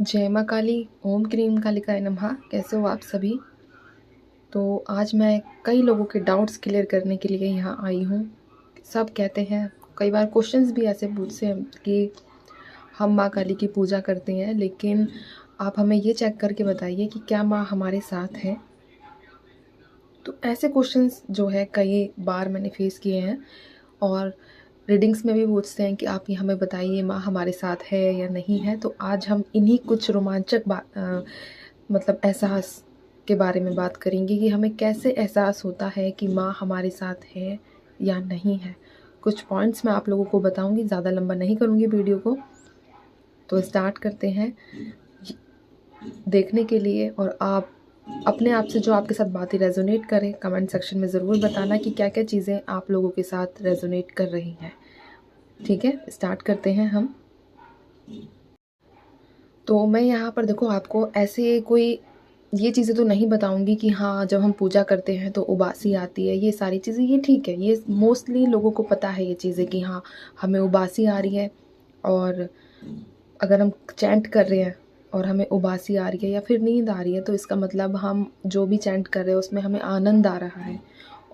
जय माँ काली, ओम क्रीम कालिकाय नमः। कैसे हो आप सभी। तो आज मैं कई लोगों के डाउट्स क्लियर करने के लिए यहाँ आई हूँ। सब कहते हैं, कई बार क्वेश्चंस भी ऐसे पूछते हैं कि हम माँ काली की पूजा करते हैं, लेकिन आप हमें ये चेक करके बताइए कि क्या माँ हमारे साथ है। तो ऐसे क्वेश्चंस जो है कई बार मैंने फेस किए हैं, और रीडिंग्स में भी पूछते हैं कि आप ये हमें बताइए माँ हमारे साथ है या नहीं है। तो आज हम इन्हीं कुछ रोमांचक मतलब एहसास के बारे में बात करेंगे कि हमें कैसे एहसास होता है कि माँ हमारे साथ है या नहीं है। कुछ पॉइंट्स मैं आप लोगों को बताऊंगी, ज़्यादा लंबा नहीं करूँगी वीडियो को। तो स्टार्ट करते हैं। देखने के लिए, और आप अपने आप से जो आपके साथ बातें रेजोनेट करें, कमेंट सेक्शन में ज़रूर बताना कि क्या क्या चीज़ें आप लोगों के साथ रेजोनेट कर रही हैं। ठीक है, स्टार्ट करते हैं हम। तो मैं यहाँ पर देखो आपको ऐसे कोई ये चीज़ें तो नहीं बताऊंगी कि हाँ जब हम पूजा करते हैं तो उबासी आती है, ये सारी चीज़ें ये ठीक है, ये मोस्टली लोगों को पता है ये चीज़ें कि हाँ हमें उबासी आ रही है। और अगर हम चैंट कर रहे हैं और हमें उबासी आ रही है या फिर नींद आ रही है, तो इसका मतलब हम जो भी चैंट कर रहे हैं उसमें हमें आनंद आ रहा है,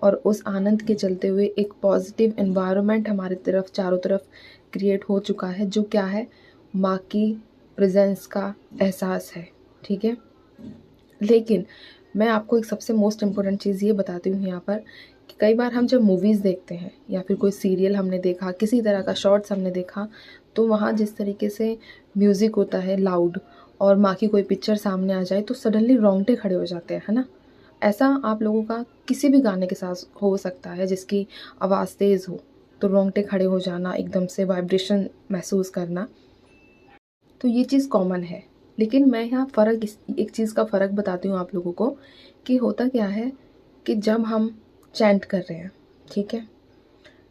और उस आनंद के चलते हुए एक पॉजिटिव एनवायरनमेंट हमारी तरफ चारों तरफ क्रिएट हो चुका है, जो क्या है, माँ की प्रेजेंस का एहसास है। ठीक है, लेकिन मैं आपको एक सबसे मोस्ट इम्पोर्टेंट चीज़ ये बताती हूँ यहाँ पर कि कई बार हम जब मूवीज़ देखते हैं या फिर कोई सीरियल हमने देखा, किसी तरह का शॉर्ट्स हमने देखा, तो वहाँ जिस तरीके से म्यूज़िक होता है लाउड, और माँ की कोई पिक्चर सामने आ जाए तो सडनली रोंगटे खड़े हो जाते हैं, है ना। ऐसा आप लोगों का किसी भी गाने के साथ हो सकता है जिसकी आवाज़ तेज़ हो, तो रोंगटे खड़े हो जाना, एकदम से वाइब्रेशन महसूस करना, तो ये चीज़ कॉमन है। लेकिन मैं यहाँ एक चीज़ का फ़र्क बताती हूँ आप लोगों को कि होता क्या है कि जब हम चैंट कर रहे हैं, ठीक है,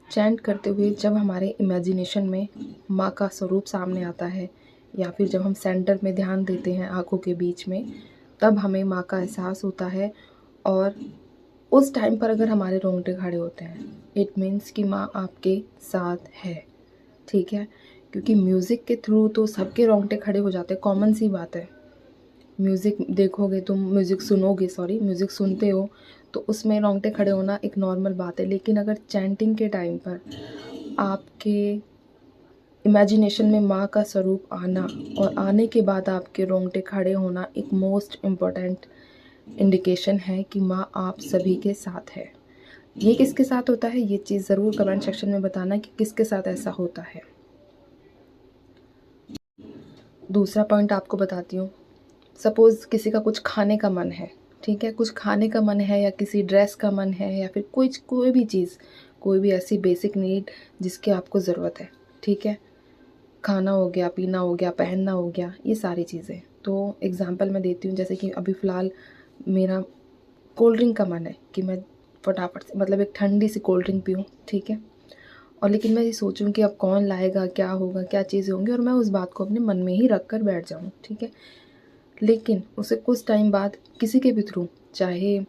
चैंट करते हुए जब हमारे इमेजिनेशन में माँ का स्वरूप सामने आता है, या फिर जब हम सेंटर में ध्यान देते हैं आँखों के बीच में, तब हमें माँ का एहसास होता है। और उस टाइम पर अगर हमारे रोंगटे खड़े होते हैं, इट मीन्स कि माँ आपके साथ है। ठीक है, क्योंकि म्यूज़िक के थ्रू तो सबके रोंगटे खड़े हो जाते हैं, कॉमन सी बात है। म्यूज़िक देखोगे तुम, म्यूज़िक सुनते हो तो उसमें रोंगटे खड़े होना एक नॉर्मल बात है। लेकिन अगर चैंटिंग के टाइम पर आपके इमेजिनेशन में माँ का स्वरूप आना, और आने के बाद आपके रोंगटे खड़े होना, एक मोस्ट इम्पॉर्टेंट इंडिकेशन है कि माँ आप सभी के साथ है। ये किसके साथ होता है, ये चीज़ ज़रूर कमेंट सेक्शन में बताना कि किसके साथ ऐसा होता है। दूसरा पॉइंट आपको बताती हूँ। सपोज़ किसी का कुछ खाने का मन है, ठीक है, कुछ खाने का मन है, या किसी ड्रेस का मन है, या फिर कोई भी चीज़, कोई भी ऐसी बेसिक नीड जिसकी आपको ज़रूरत है। ठीक है, खाना हो गया, पीना हो गया, पहनना हो गया, ये सारी चीज़ें। तो एग्ज़ाम्पल मैं देती हूँ, जैसे कि अभी फ़िलहाल मेरा कोल्ड ड्रिंक का मन है कि मैं फटाफट से मतलब एक ठंडी सी कोल्ड ड्रिंक पीऊँ। ठीक है, और लेकिन मैं ये सोचूं कि अब कौन लाएगा, क्या होगा, क्या चीज़ें होंगी, और मैं उस बात को अपने मन में ही रख कर बैठ जाऊँ। ठीक है, लेकिन उसे कुछ टाइम बाद किसी के भी थ्रू, चाहे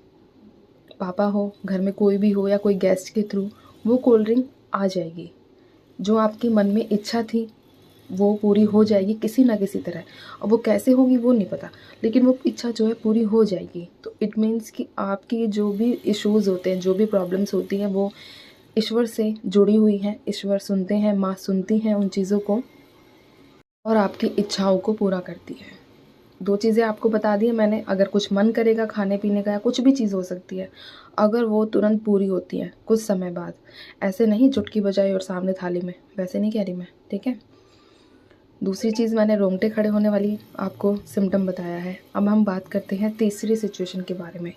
पापा हो, घर में कोई भी हो, या कोई गेस्ट के थ्रू, वो कोल्ड ड्रिंक आ जाएगी। जो आपके मन में इच्छा थी वो पूरी हो जाएगी किसी ना किसी तरह। अब वो कैसे होगी वो नहीं पता, लेकिन वो इच्छा जो है पूरी हो जाएगी। तो इट मीन्स कि आपकी जो भी इश्यूज़ होते हैं, जो भी प्रॉब्लम्स होती हैं, वो ईश्वर से जुड़ी हुई हैं। ईश्वर सुनते हैं, माँ सुनती हैं उन चीज़ों को, और आपकी इच्छाओं को पूरा करती है। दो चीज़ें आपको बता दी हैं मैंने। अगर कुछ मन करेगा खाने पीने का, या कुछ भी चीज़ हो सकती है, अगर वो तुरंत पूरी होती है कुछ समय बाद, ऐसे नहीं चुटकी बजाई और सामने थाली में, वैसे नहीं कह रही मैं। ठीक है, दूसरी चीज़ मैंने रोंगटे खड़े होने वाली आपको सिम्टम बताया है। अब हम बात करते हैं तीसरी सिचुएशन के बारे में।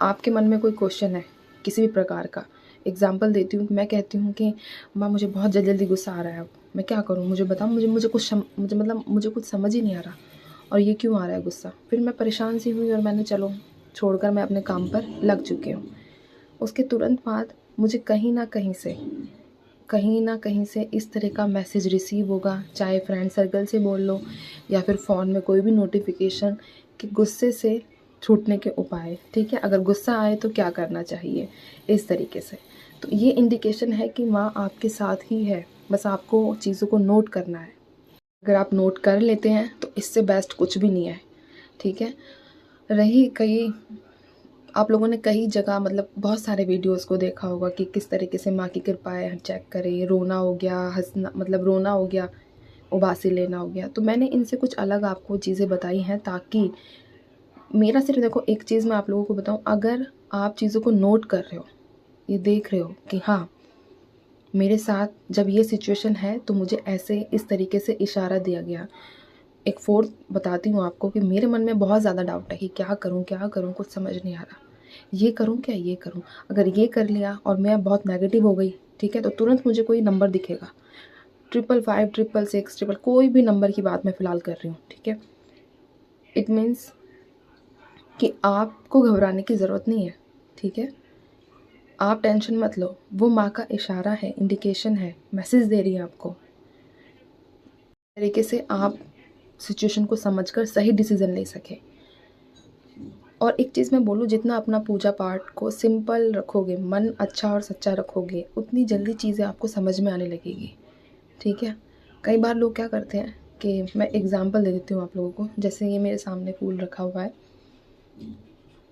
आपके मन में कोई क्वेश्चन है किसी भी प्रकार का। एग्जाम्पल देती हूँ, मैं कहती हूँ कि माँ मुझे बहुत जल्दी गुस्सा आ रहा है, अब मैं क्या करूँ, मुझे बताओ, मुझे कुछ समझ ही नहीं आ रहा, और ये क्यों आ रहा है गुस्सा। फिर मैं परेशान सी हुई और मैंने चलो छोड़कर मैं अपने काम पर लग चुकी हूँ। उसके तुरंत बाद मुझे कहीं ना कहीं से इस तरह का मैसेज रिसीव होगा, चाहे फ्रेंड सर्कल से बोल लो, या फिर फ़ोन में कोई भी नोटिफिकेशन, कि गुस्से से छूटने के उपाय। ठीक है, अगर गुस्सा आए तो क्या करना चाहिए, इस तरीके से। तो ये इंडिकेशन है कि माँ आपके साथ ही है, बस आपको चीज़ों को नोट करना है। अगर आप नोट कर लेते हैं तो इससे बेस्ट कुछ भी नहीं है, ठीक है। रही कई आप लोगों ने कई जगह मतलब बहुत सारे वीडियोस को देखा होगा कि किस तरीके से माँ की कृपाएँ चेक करें, रोना हो गया, हँसना मतलब रोना हो गया, उबासी लेना हो गया। तो मैंने इनसे कुछ अलग आपको चीज़ें बताई हैं ताकि मेरा सिर्फ देखो एक चीज़ मैं आप लोगों को बताऊँ, अगर आप चीज़ों को नोट कर रहे हो, ये देख रहे हो कि हाँ मेरे साथ जब ये सिचुएशन है तो मुझे ऐसे इस तरीके से इशारा दिया गया। एक फोर्थ बताती हूँ आपको कि मेरे मन में बहुत ज़्यादा डाउट है कि क्या करूँ कुछ समझ नहीं आ रहा, ये करूँ क्या ये करूँ। अगर ये कर लिया और मैं बहुत नेगेटिव हो गई, ठीक है, तो तुरंत मुझे कोई नंबर दिखेगा, 555, 666, कोई भी नंबर की बात मैं फ़िलहाल कर रही हूँ, ठीक है। इट मीन्स कि आपको घबराने की ज़रूरत नहीं है, ठीक है। आप टेंशन मत लो, वो माँ का इशारा है, इंडिकेशन है, मैसेज दे रही है आपको, तरीके से आप सिचुएशन को समझकर सही डिसीजन ले सकें। और एक चीज़ मैं बोलूँ, जितना अपना पूजा पाठ को सिंपल रखोगे, मन अच्छा और सच्चा रखोगे, उतनी जल्दी चीज़ें आपको समझ में आने लगेगी, ठीक है। कई बार लोग क्या करते हैं कि मैं एग्ज़ाम्पल दे देती हूँ आप लोगों को, जैसे ये मेरे सामने फूल रखा हुआ है,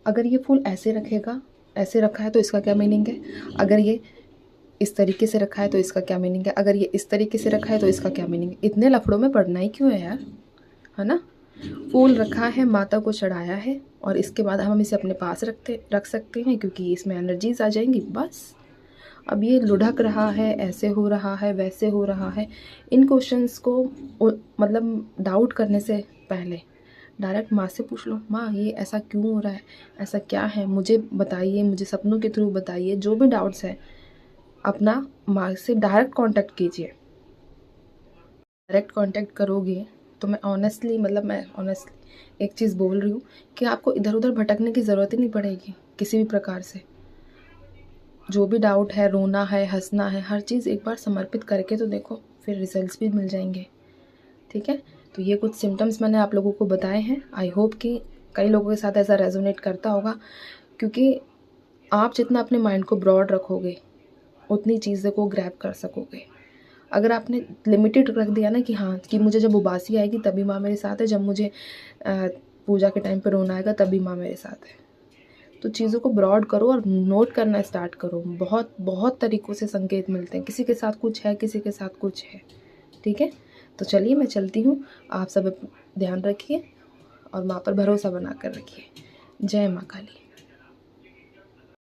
अगर ये फूल ऐसे रखेगा, ऐसे रखा है तो इसका क्या मीनिंग है, अगर ये इस तरीके से रखा है तो इसका क्या मीनिंग है, अगर ये इस तरीके से रखा है तो इसका क्या मीनिंग है। इतने लफड़ों में पड़ना ही क्यों है यार, है ना। फूल रखा है, माता को चढ़ाया है और इसके बाद हम इसे अपने पास रख सकते हैं क्योंकि इसमें एनर्जीज आ जाएंगी, बस। अब ये लुढ़क रहा है, ऐसे हो रहा है, वैसे हो रहा है, इन क्वेश्चंस को मतलब डाउट करने से पहले डायरेक्ट माँ से पूछ लो, माँ ये ऐसा क्यों हो रहा है, ऐसा क्या है, मुझे बताइए, मुझे सपनों के थ्रू बताइए, जो भी डाउट्स है अपना माँ से डायरेक्ट कांटेक्ट कीजिए। डायरेक्ट कांटेक्ट करोगे तो मैं ऑनेस्टली एक चीज़ बोल रही हूँ कि आपको इधर उधर भटकने की ज़रूरत ही नहीं पड़ेगी किसी भी प्रकार से। जो भी डाउट है, रोना है, हंसना है, हर चीज़ एक बार समर्पित करके तो देखो, फिर रिजल्ट्स भी मिल जाएंगे, ठीक है। तो ये कुछ सिम्टम्स मैंने आप लोगों को बताए हैं। आई होप कि कई लोगों के साथ ऐसा रेजोनेट करता होगा, क्योंकि आप जितना अपने माइंड को ब्रॉड रखोगे उतनी चीज़ें को ग्रैब कर सकोगे। अगर आपने लिमिटेड रख दिया ना कि हाँ कि मुझे जब उबासी आएगी तभी माँ मेरे साथ है, जब मुझे पूजा के टाइम पर रोना आएगा तभी माँ मेरे साथ है, तो चीज़ों को ब्रॉड करो और नोट करना स्टार्ट करो। बहुत बहुत तरीक़ों से संकेत मिलते हैं, किसी के साथ कुछ है, किसी के साथ कुछ है, ठीक है। तो चलिए मैं चलती हूँ, आप सब ध्यान रखिए और माँ पर भरोसा बना कर रखिए। जय माँ काली।